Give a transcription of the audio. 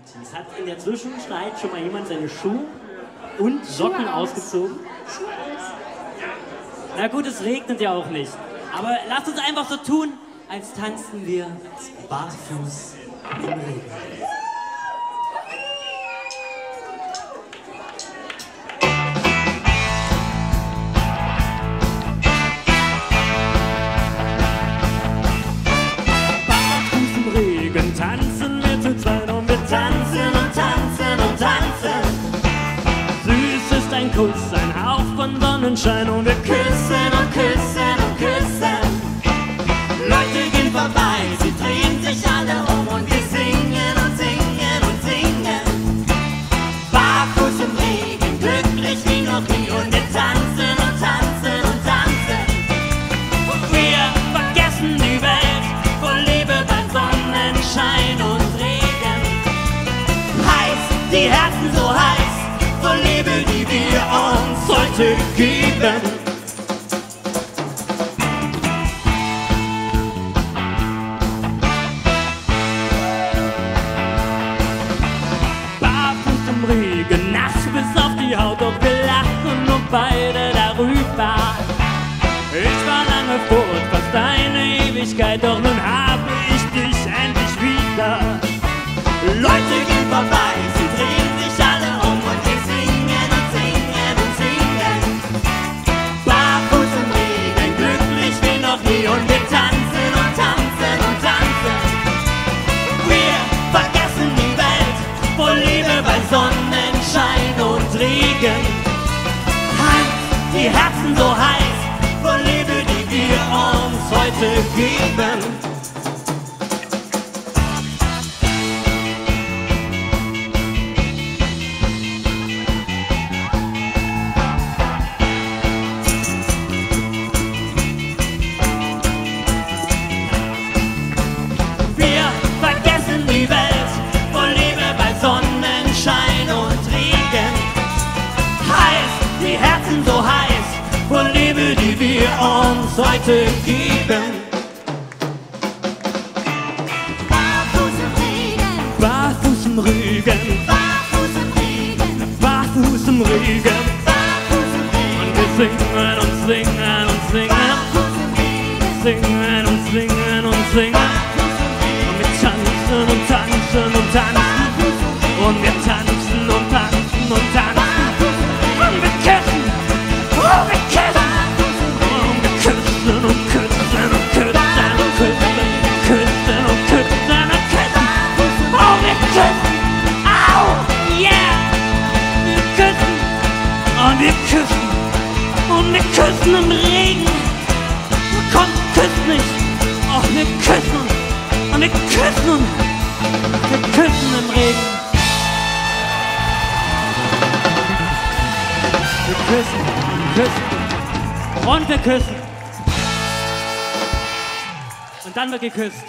Tees. Hat in der Zwischenzeit schon mal jemand seine Schuhe und Socken ausgezogen? Na gut, es regnet ja auch nicht. Aber lasst uns einfach so tun, als tanzen wir barfuß im Regen. Tanzen wir zu zweit und wir tanzen und tanzen und tanzen. Süß ist ein Kuss, ein Hauch von Sonnenschein und wir küssen und küssen und küssen. Leute gehen vorbei, sie drehen sich alle um und wir singen und singen und singen. Barfuß im Regen, glücklich wie noch nie und wir tanzen und tanzen und tanzen. Wir vergessen die Welt voll Liebe beim Sonnenschein und Regen. Heiß, die Herzen so heiß, voll Liebe, die wir uns heute geben. Barfuß im Regen, nass bis auf die Haut, doch wir lachen nur beide darüber. Ich war lange fort, fast eine Ewigkeit, doch nun habe ich dich endlich wieder. Leute gehen vorbei, sie drehen sich alle um und wir singen und singen und singen. Barfuß im Regen, glücklich wie noch nie und wir tanzen und tanzen und tanzen. Wir vergessen die Welt, voll Liebe bei Sonnenschein und Regen. Heiß, die Herzen so heiß, voll Liebe, die wir uns heute geben. Wir vergessen die Welt, voll Liebe bei Sonnenschein und Regen. Heiß, die Herzen so heiß, voll Liebe, die wir uns heute geben. Barfuß im Regen, Barfuß im Regen, barfuß im Regen, barfuß im Regen. barfuß im Regen, Und wir singen und singen und singen, barfuß im Regen, singen und singen und singen. barfuß im Regen, Und wir tanzen und tanzen und tanzen. barfuß im Regen, Und wir tanzen und tanzen und tanzen. barfuß im Regen, Und wir küssen, oh wir küssen. barfuß im Regen, Und wir küssen und küssen und küssen und küssen. Küssen und küssen und küssen. barfuß im Oh wir küssen, au, yeah. Wir küssen und wir küssen. Und wir küssen im Regen. Komm, küss mich. Oh wir küssen. Und wir küssen und wir küssen im Regen. Wir küssen, küssen und wir küssen. Und dann wird geküsst.